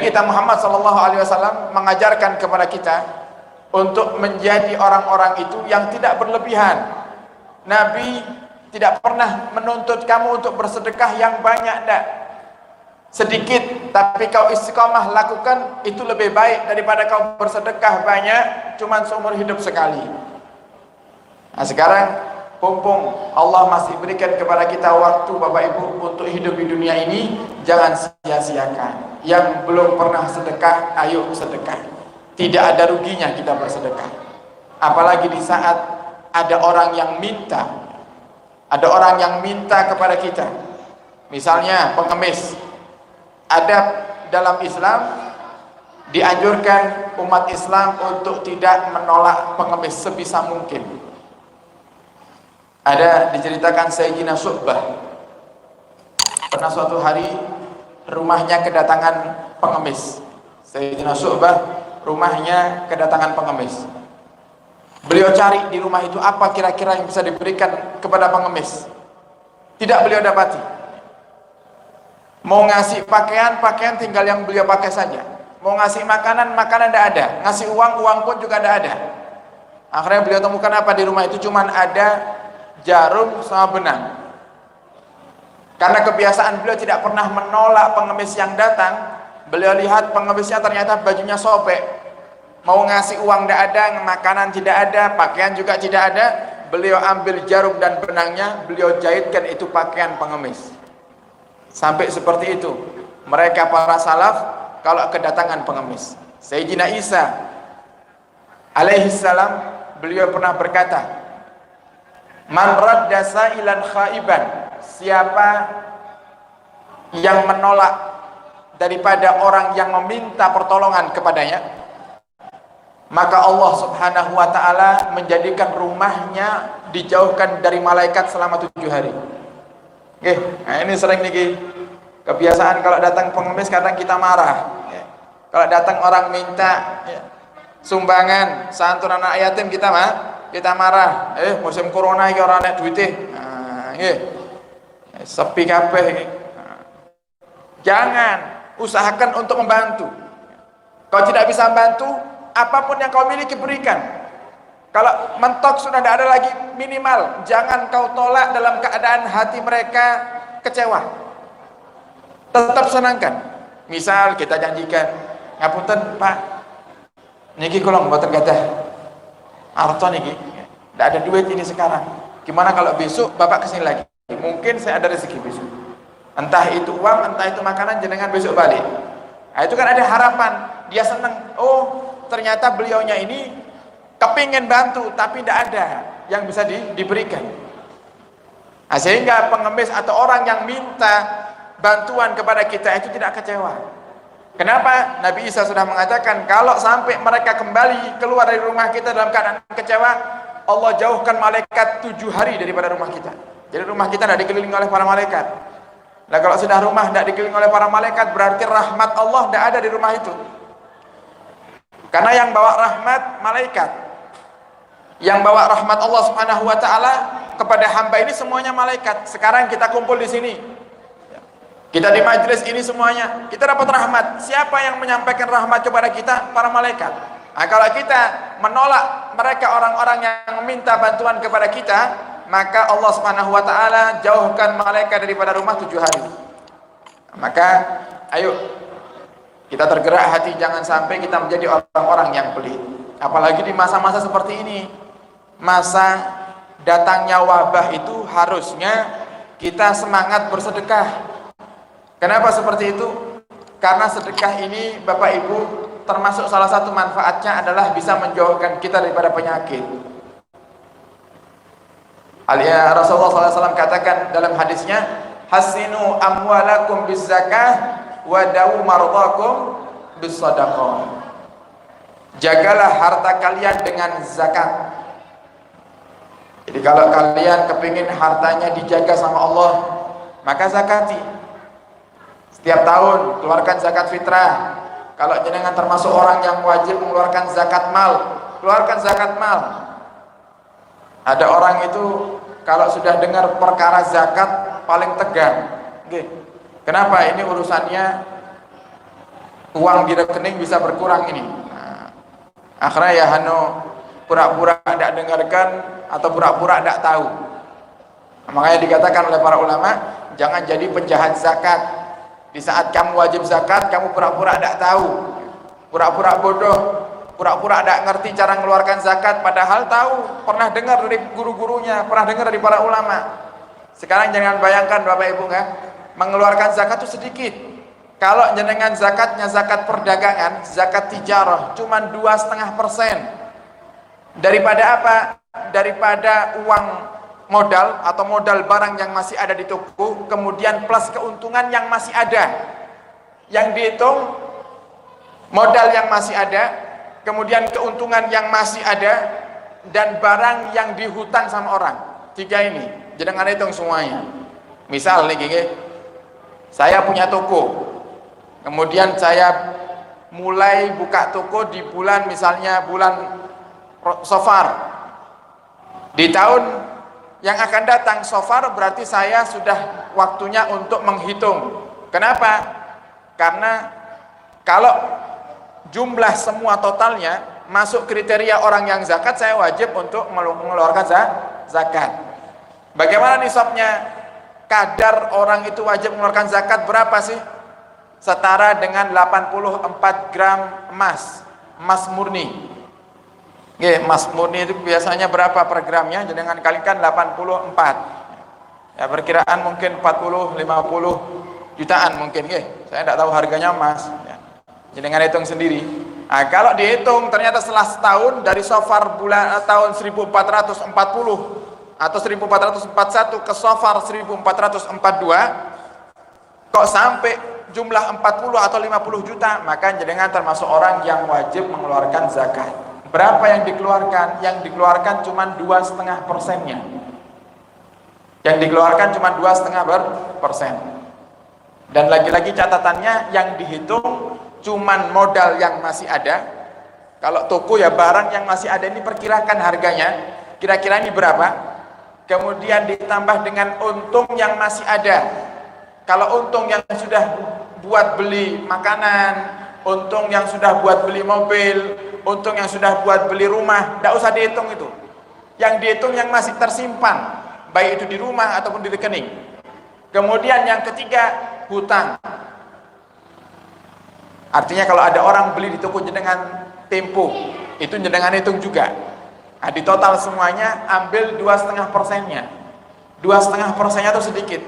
Nabi kita Muhammad SAW mengajarkan kepada kita untuk menjadi orang-orang itu yang tidak berlebihan. Nabi tidak pernah menuntut kamu untuk bersedekah yang banyak, tidak. Sedikit, tapi kau istiqamah lakukan, itu lebih baik daripada kau bersedekah banyak cuma seumur hidup sekali. Nah sekarang mumpung Allah masih berikan kepada kita waktu Bapak Ibu untuk hidup di dunia ini, jangan sia-siakan. Yang belum pernah sedekah, ayo sedekah. Tidak ada ruginya kita bersedekah. Apalagi di saat ada orang yang minta. Ada orang yang minta kepada kita. Misalnya pengemis. Ada dalam Islam dianjurkan umat Islam untuk tidak menolak pengemis sebisa mungkin. Ada diceritakan Sayyidina Syu'bah, pernah suatu hari rumahnya kedatangan pengemis. Sayyidina Syu'bah rumahnya kedatangan pengemis. Beliau cari di rumah itu apa kira-kira yang bisa diberikan kepada pengemis. Tidak beliau dapati. Mau ngasih pakaian, pakaian tinggal yang beliau pakai saja. Mau ngasih makanan, makanan tidak ada. Ngasih uang, uang pun juga tidak ada. Akhirnya beliau temukan apa di rumah itu? Cuman ada jarum sama benang. Karena kebiasaan beliau tidak pernah menolak pengemis yang datang. Beliau lihat pengemisnya ternyata bajunya sobek. Mau ngasih uang tidak ada, makanan tidak ada, pakaian juga tidak ada. Beliau ambil jarum dan benangnya, beliau jahitkan itu pakaian pengemis. Sampai seperti itu mereka para salaf kalau kedatangan pengemis. Sayyidina Isa alaihissalam beliau pernah berkata, man radda sa'ilan khaiban, siapa yang menolak daripada orang yang meminta pertolongan kepadanya, maka Allah subhanahu wa ta'ala menjadikan rumahnya dijauhkan dari malaikat selama 7 hari. Oke, nah ini sering nih kebiasaan kalau datang pengemis kadang kita marah. Kalau datang orang minta sumbangan santunan anak yatim kita marah. Musim corona iki ora enek duite. Nah, nggih. Sepi kabeh iki. Jangan, usahakan untuk membantu. Kalau tidak bisa bantu, apapun yang kau miliki berikan. Kalau mentok sudah tidak ada lagi, minimal jangan kau tolak dalam keadaan hati mereka kecewa. Tetap senangkan. Misal kita janjikan, ngapunten Pak, niki kula mboten gadah arta niki, tidak ada duit ini sekarang. Gimana kalau besok Bapak kesini lagi? Mungkin saya ada rezeki besok. Entah itu uang, entah itu makanan, jenengan besok balik. Nah, itu kan ada harapan, dia senang. Oh, ternyata beliaunya ini kepingin bantu tapi tidak ada yang bisa diberikan. Nah, sehingga pengemis atau orang yang minta bantuan kepada kita itu tidak kecewa. Kenapa? Nabi Isa sudah mengatakan kalau sampai mereka kembali keluar dari rumah kita dalam keadaan kecewa, Allah jauhkan malaikat 7 hari daripada rumah kita. Jadi rumah kita tidak dikelilingi oleh para malaikat. Nah kalau sudah rumah tidak dikelilingi oleh para malaikat, berarti rahmat Allah tidak ada di rumah itu. Karena yang bawa rahmat malaikat, yang bawa rahmat Allah subhanahu wa ta'ala kepada hamba ini semuanya malaikat. Sekarang kita kumpul di sini, kita di majelis ini semuanya, kita dapat rahmat. Siapa yang menyampaikan rahmat kepada kita? Para malaikat. Nah, kalau kita menolak mereka orang-orang yang meminta bantuan kepada kita, maka Allah subhanahu wa ta'ala jauhkan malaikat daripada rumah 7 hari. Maka ayo kita tergerak hati, jangan sampai kita menjadi orang-orang yang pelit. Apalagi di masa-masa seperti ini, masa datangnya wabah itu harusnya kita semangat bersedekah. Kenapa seperti itu? Karena sedekah ini Bapak Ibu termasuk salah satu manfaatnya adalah bisa menjauhkan kita daripada penyakit. Rasulullah SAW katakan dalam hadisnya, hasinu amwalakum bizzakah wa dawu mardakum bisadaqah. Jagalah harta kalian dengan zakat. Jadi kalau kalian kepingin hartanya dijaga sama Allah, maka zakati. Setiap tahun keluarkan zakat fitrah. Kalau jenengan termasuk orang yang wajib mengeluarkan zakat mal, keluarkan zakat mal. Ada orang itu kalau sudah dengar perkara zakat paling tegang. Kenapa? Ini urusannya uang di rekening bisa berkurang ini. Nah, akhirnya ya pura-pura tidak dengarkan atau pura-pura tidak tahu. Makanya dikatakan oleh para ulama, jangan jadi penjahat zakat. Di saat kamu wajib zakat, kamu pura-pura tidak tahu, pura-pura bodoh, pura-pura tidak ngerti cara mengeluarkan zakat, padahal tahu, pernah dengar dari guru-gurunya, pernah dengar dari para ulama. Sekarang jangan bayangkan Bapak Ibu kan, mengeluarkan zakat itu sedikit. Kalau jenengan zakatnya zakat perdagangan, zakat tijarah, cuma 2,5%. Daripada apa? Daripada uang modal atau modal barang yang masih ada di toko, kemudian plus keuntungan yang masih ada. Yang dihitung modal yang masih ada, kemudian keuntungan yang masih ada, dan barang yang dihutang sama orang. Tiga ini, jangan hitung semuanya. Misal nih gini, saya punya toko, kemudian saya mulai buka toko di bulan, misalnya bulan Safar. Di tahun yang akan datang Safar, berarti saya sudah waktunya untuk menghitung. Kenapa? Karena kalau jumlah semua totalnya masuk kriteria orang yang zakat, saya wajib untuk mengeluarkan zakat. Bagaimana nisabnya? Kadar orang itu wajib mengeluarkan zakat berapa sih? Setara dengan 84 gram emas murni. Emas murni itu biasanya berapa per gramnya? Jangan kalikan 84. Ya, perkiraan mungkin 40-50 jutaan mungkin. Saya tidak tahu harganya emas. Ya. Jangan hitung sendiri. Nah, kalau dihitung ternyata setelah setahun dari Safar bulan tahun 1440 atau 1441 ke Safar 1442, kok sampai jumlah 40 atau 50 juta, maka jenengan termasuk orang yang wajib mengeluarkan zakat. Berapa yang dikeluarkan? Yang dikeluarkan cuma 2,5%-nya. Yang dikeluarkan cuma 2,5%. Dan lagi-lagi catatannya, yang dihitung cuma modal yang masih ada. Kalau toko ya barang yang masih ada ini perkirakan harganya, kira-kira ini berapa? Kemudian ditambah dengan untung yang masih ada. Kalau untung yang sudah buat beli makanan, untung yang sudah buat beli mobil, untung yang sudah buat beli rumah, tidak usah dihitung itu. Yang dihitung yang masih tersimpan, baik itu di rumah ataupun di rekening. Kemudian yang ketiga, hutang. Artinya kalau ada orang beli di toko jenengan tempo, itu jenengan hitung juga. Nah, di total semuanya ambil 2,5%-nya. 2,5%-nya itu sedikit.